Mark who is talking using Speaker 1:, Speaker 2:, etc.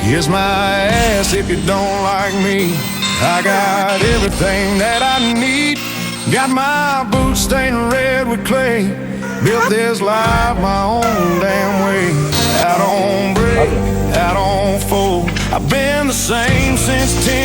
Speaker 1: Kiss my ass if you don't like me. I got everything that I need. Got my boots stained red with clay. Built this life my own damn way. Out on break, out on fold. I've been the same since 10